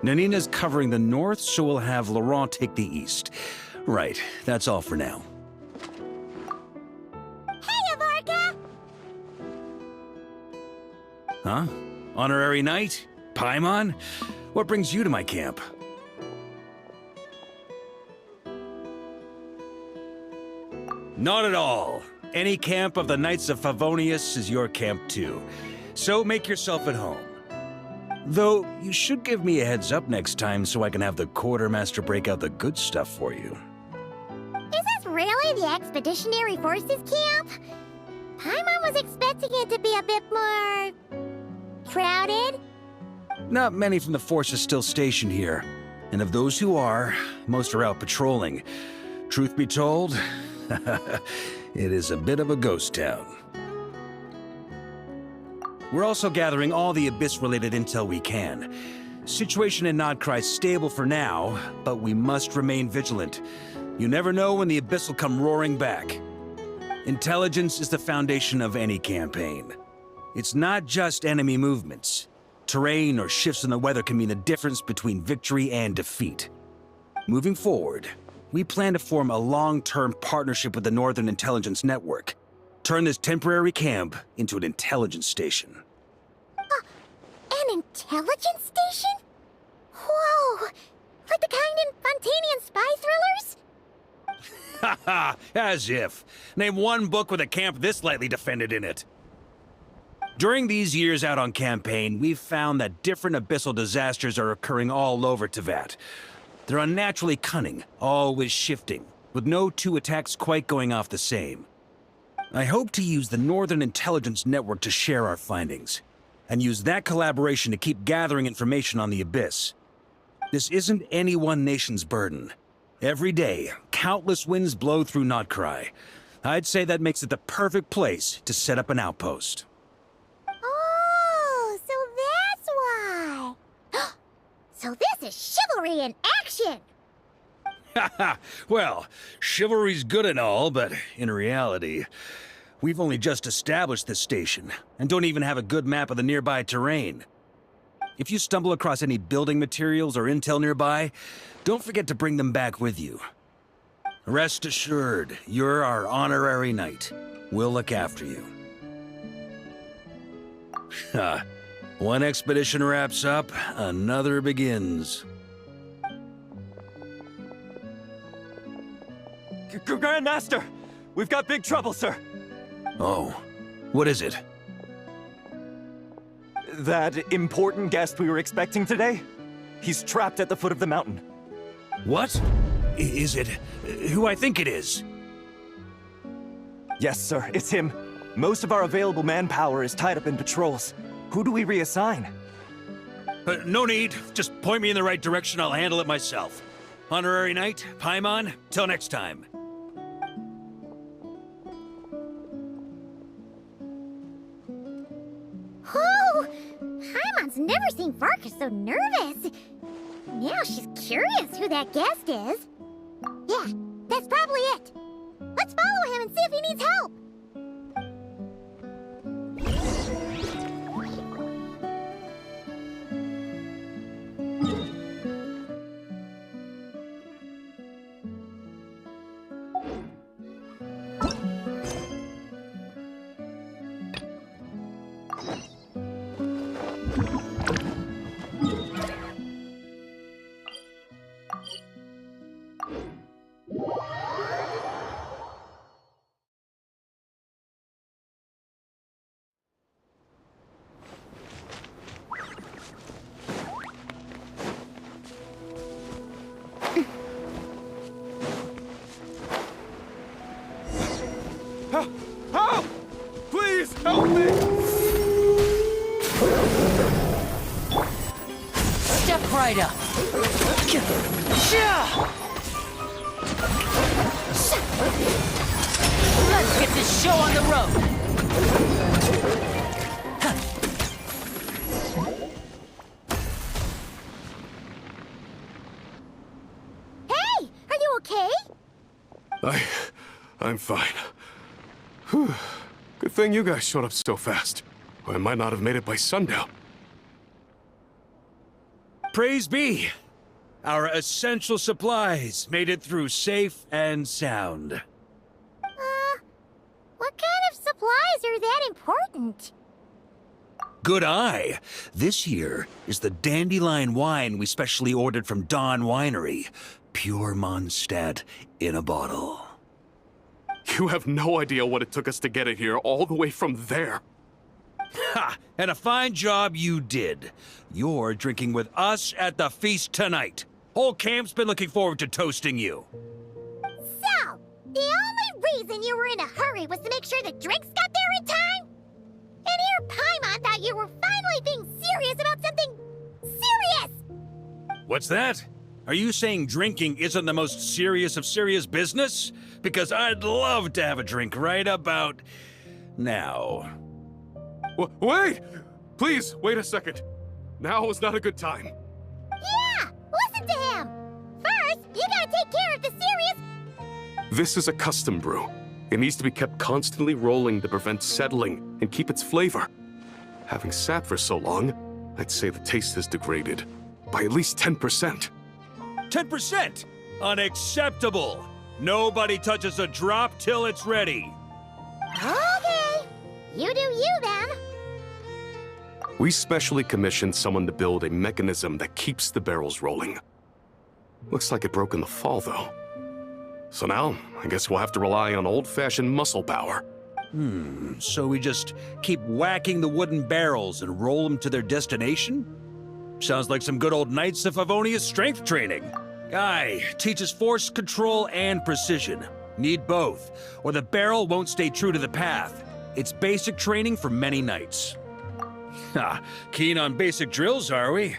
Nanina's covering the north, so we'll have Laurent take the east. Right, that's all for now. Hey, Avarka! Huh? Honorary Knight? Paimon? What brings you to my camp? Not at all. Any camp of the Knights of Favonius is your camp too. So make yourself at home. Though, you should give me a heads up next time so I can have the Quartermaster break out the good stuff for you. Is this really the Expeditionary Forces camp? Paimon was expecting it to be a bit more... crowded? Not many from the force are still stationed here. And of those who are, most are out patrolling. Truth be told, it is a bit of a ghost town. We're also gathering all the Abyss-related intel we can. Situation in Nodcry's stable for now, but we must remain vigilant. You never know when the Abyss will come roaring back. Intelligence is the foundation of any campaign. It's not just enemy movements. Terrain or shifts in the weather can mean the difference between victory and defeat. Moving forward, we plan to form a long-term partnership with the Northern Intelligence Network. Turn this temporary camp into an intelligence station. An intelligence station? Whoa! Like the kind in Fontanian spy thrillers? Haha, as if. Name one book with a camp this lightly defended in it. During these years out on campaign, we've found that different abyssal disasters are occurring all over Teyvat. They're unnaturally cunning, always shifting, with no two attacks quite going off the same. I hope to use the Northern Intelligence Network to share our findings, and use that collaboration to keep gathering information on the Abyss. This isn't any one nation's burden. Every day, countless winds blow through Nodcry. I'd say that makes it the perfect place to set up an outpost. Oh, so that's why. So this is chivalry in action! Haha, well, chivalry's good and all, but in reality, we've only just established this station, and don't even have a good map of the nearby terrain. If you stumble across any building materials or intel nearby, don't forget to bring them back with you. Rest assured, you're our honorary knight. We'll look after you. One expedition wraps up, another begins. Grandmaster! We've got big trouble, sir! Oh, what is it? That important guest we were expecting today? He's trapped at the foot of the mountain. What? Is it who I think it is? Yes, sir, it's him. Most of our available manpower is tied up in patrols. Who do we reassign? No need. Just point me in the right direction, I'll handle it myself. Honorary Knight, Paimon, till next time. Oh! Paimon's never seen Varka so nervous. Now she's curious who that guest is. Yeah, that's probably it. Let's follow him and see if he needs help. Help! Please, help me! Step right up. Let's get this show on the road. Hey, are you okay? I'm fine. Whew. Good thing you guys showed up so fast. Or I might not have made it by sundown. Praise be! Our essential supplies made it through safe and sound. What kind of supplies are that important? Good eye! This here is the dandelion wine we specially ordered from Dawn Winery. Pure Mondstadt in a bottle. You have no idea what it took us to get it here, all the way from there. Ha! And a fine job you did. You're drinking with us at the feast tonight. Whole camp's been looking forward to toasting you. So, the only reason you were in a hurry was to make sure the drinks got there in time? And here Paimon thought you were finally being serious about something serious! What's that? Are you saying drinking isn't the most serious of serious business? Because I'd love to have a drink right about now. Wait! Please, wait a second. Now is not a good time. Yeah! Listen to him! First, you gotta take care of the serious... This is a custom brew. It needs to be kept constantly rolling to prevent settling and keep its flavor. Having sat for so long, I'd say the taste has degraded by at least 10%. 10%! Unacceptable! Nobody touches a drop till it's ready. Okay. You do you, then. We specially commissioned someone to build a mechanism that keeps the barrels rolling. Looks like it broke in the fall, though. So now, I guess we'll have to rely on old-fashioned muscle power. So we just keep whacking the wooden barrels and roll them to their destination? Sounds like some good old Knights of Favonia's strength training. Guy teaches force control and precision. Need both, or the barrel won't stay true to the path. It's basic training for many knights. Ha, keen on basic drills, are we?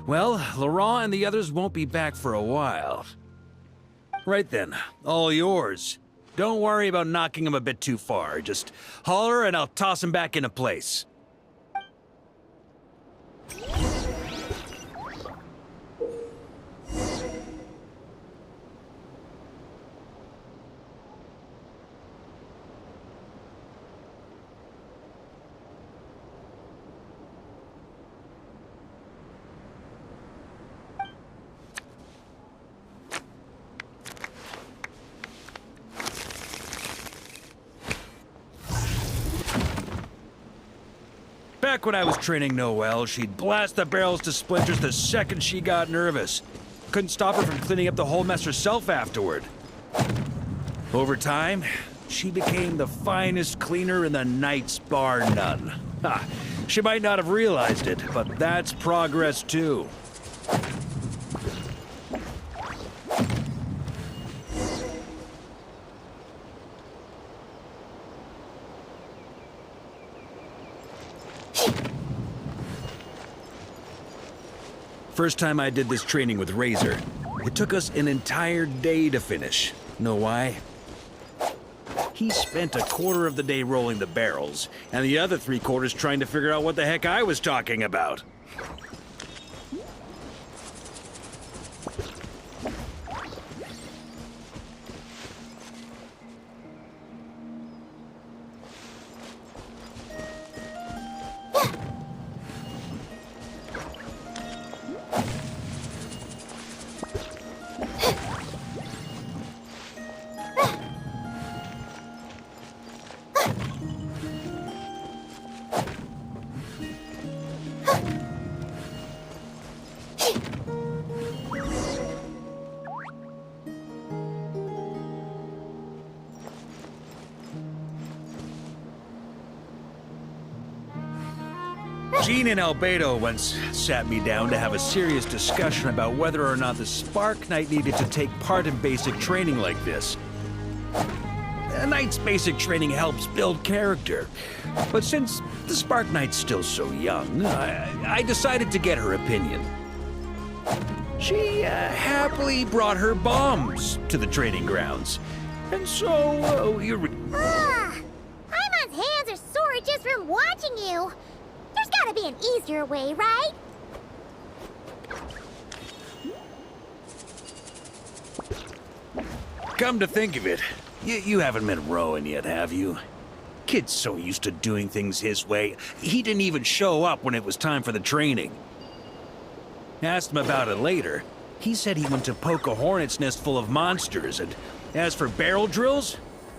Well, Laurent and the others won't be back for a while. Right then, all yours. Don't worry about knocking him a bit too far. Just holler and I'll toss him back into place. Back when I was training Noelle, she'd blast the barrels to splinters the second she got nervous. Couldn't stop her from cleaning up the whole mess herself afterward. Over time, she became the finest cleaner in the Knights, bar none. Ha! She might not have realized it, but that's progress too. First time I did this training with Razor, it took us an entire day to finish. Know why? He spent a quarter of the day rolling the barrels, and the other 3/4 trying to figure out what the heck I was talking about. Jean and Albedo once sat me down to have a serious discussion about whether or not the Spark Knight needed to take part in basic training like this. A Knight's basic training helps build character, but since the Spark Knight's still so young, I decided to get her opinion. She happily brought her bombs to the training grounds, and so Paimon's hands are sore just from watching you. There's gotta be an easier way, right? Come to think of it, you haven't met Rowan yet, have you? Kid's so used to doing things his way, he didn't even show up when it was time for the training. Asked him about it later. He said he went to poke a hornet's nest full of monsters, and as for barrel drills,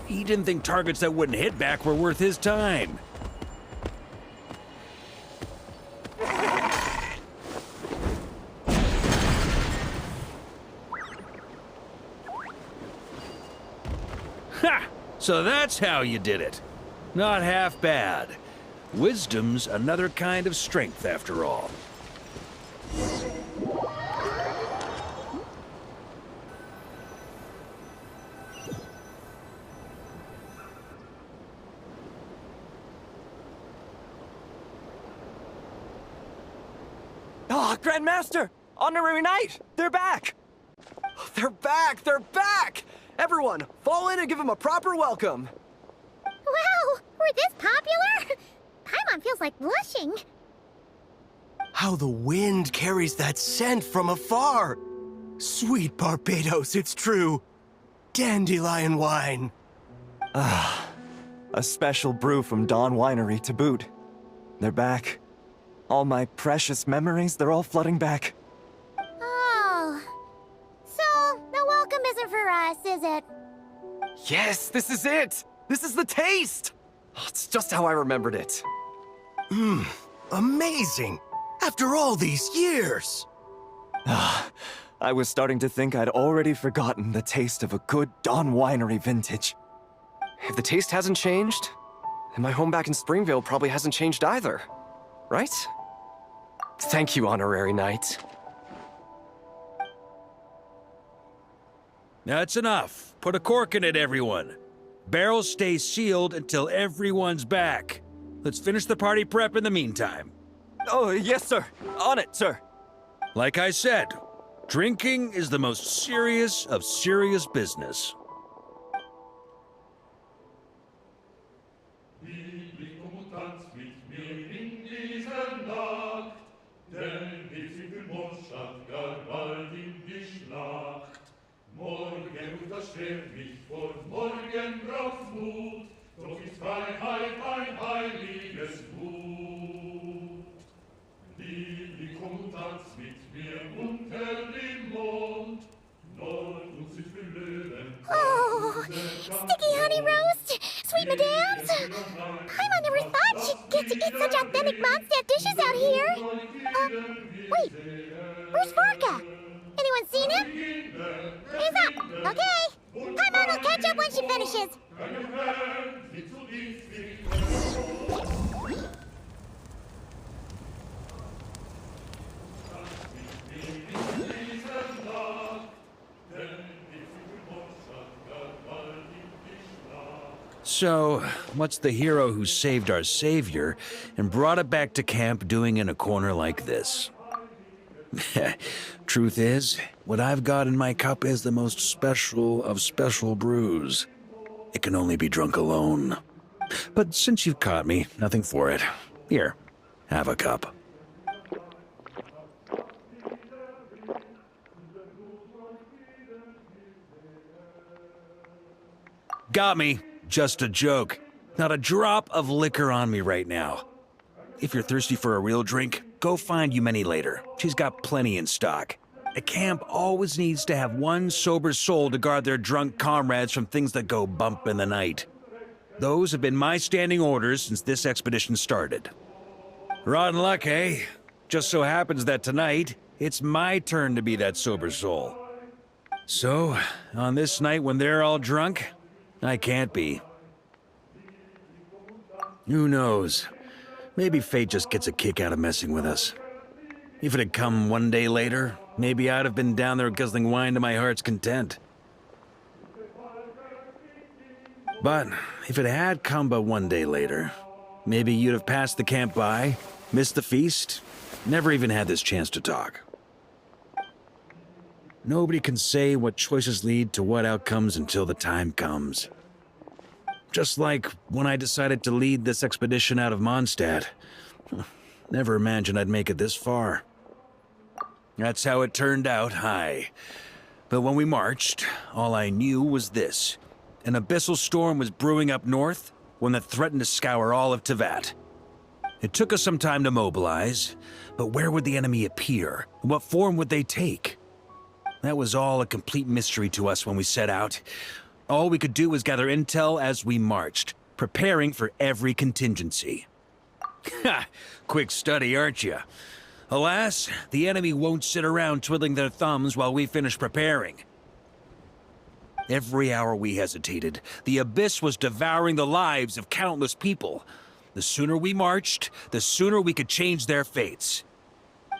he didn't think targets that wouldn't hit back were worth his time. Ha! So that's how you did it. Not half bad. Wisdom's another kind of strength, after all. Ah, Grandmaster! Honorary Knight! They're back! They're back! They're back! Everyone, fall in and give them a proper welcome! Wow, we're this popular? Paimon feels like blushing. How the wind carries that scent from afar! Sweet Barbados, it's true. Dandelion wine. A special brew from Dawn Winery to boot. They're back. All my precious memories, they're all flooding back. Oh. So, the welcome isn't for us, is it? Yes, this is it! This is the taste! Oh, it's just how I remembered it. Amazing! After all these years! I was starting to think I'd already forgotten the taste of a good Dawn Winery vintage. If the taste hasn't changed, then my home back in Springvale probably hasn't changed either. Right? Thank you, Honorary Knight. That's enough. Put a cork in it, everyone. Barrels stay sealed until everyone's back. Let's finish the party prep in the meantime. Oh, yes, sir. On it, sir. Like I said, drinking is the most serious of serious business. Schwert mich vor morgen braucht's Mut, doch ist Freiheit ein heiliges Gut. Liebling, komm und tanz mit mir unter dem Mond, Nord und Süd für Löwen. Oh, sticky honey roast, sweet madams. Paimon never thought she'd get to eat such authentic Mondstadt dishes out here. Wait, where's Vorka? Anyone seen him? He's up, okay. Paimon will catch up when she finishes. So, what's the hero who saved our savior and brought it back to camp doing in a corner like this? Truth is, what I've got in my cup is the most special of special brews. It can only be drunk alone. But since you've caught me, nothing for it. Here, have a cup. Got me. Just a joke. Not a drop of liquor on me right now. If you're thirsty for a real drink, go find Yumeni later. She's got plenty in stock. A camp always needs to have one sober soul to guard their drunk comrades from things that go bump in the night. Those have been my standing orders since this expedition started. Rotten luck, eh? Just so happens that tonight, it's my turn to be that sober soul. So, on this night when they're all drunk, I can't be. Who knows? Maybe fate just gets a kick out of messing with us. If it had come one day later, maybe I'd have been down there guzzling wine to my heart's content. But if it had come but one day later, maybe you'd have passed the camp by, missed the feast, never even had this chance to talk. Nobody can say what choices lead to what outcomes until the time comes. Just like when I decided to lead this expedition out of Mondstadt. Never imagined I'd make it this far. That's how it turned out, aye. But when we marched, all I knew was this. An abyssal storm was brewing up north, one that threatened to scour all of Teyvat. It took us some time to mobilize, but where would the enemy appear? What form would they take? That was all a complete mystery to us when we set out. All we could do was gather intel as we marched, preparing for every contingency. Ha! Quick study, aren't you? Alas, the enemy won't sit around twiddling their thumbs while we finish preparing. Every hour we hesitated, the abyss was devouring the lives of countless people. The sooner we marched, the sooner we could change their fates.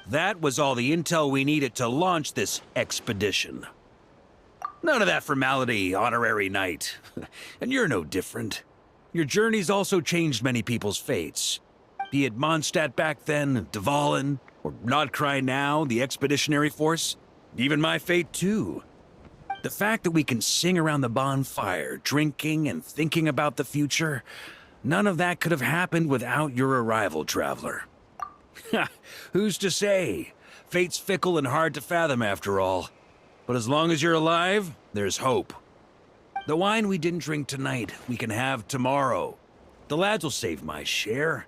That was all the intel we needed to launch this expedition. None of that formality, honorary knight. And you're no different. Your journey's also changed many people's fates. Be it Mondstadt back then, Dvalin, or Nodcry now, the expeditionary force. Even my fate, too. The fact that we can sing around the bonfire, drinking and thinking about the future, none of that could have happened without your arrival, traveler. Who's to say? Fate's fickle and hard to fathom after all. But as long as you're alive, there's hope. The wine we didn't drink tonight, we can have tomorrow. The lads will save my share.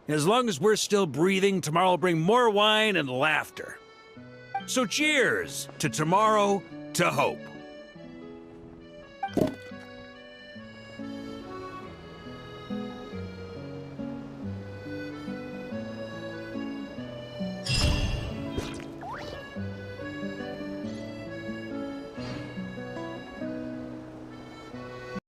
As long as we're still breathing, tomorrow will bring more wine and laughter. So cheers to tomorrow, to hope.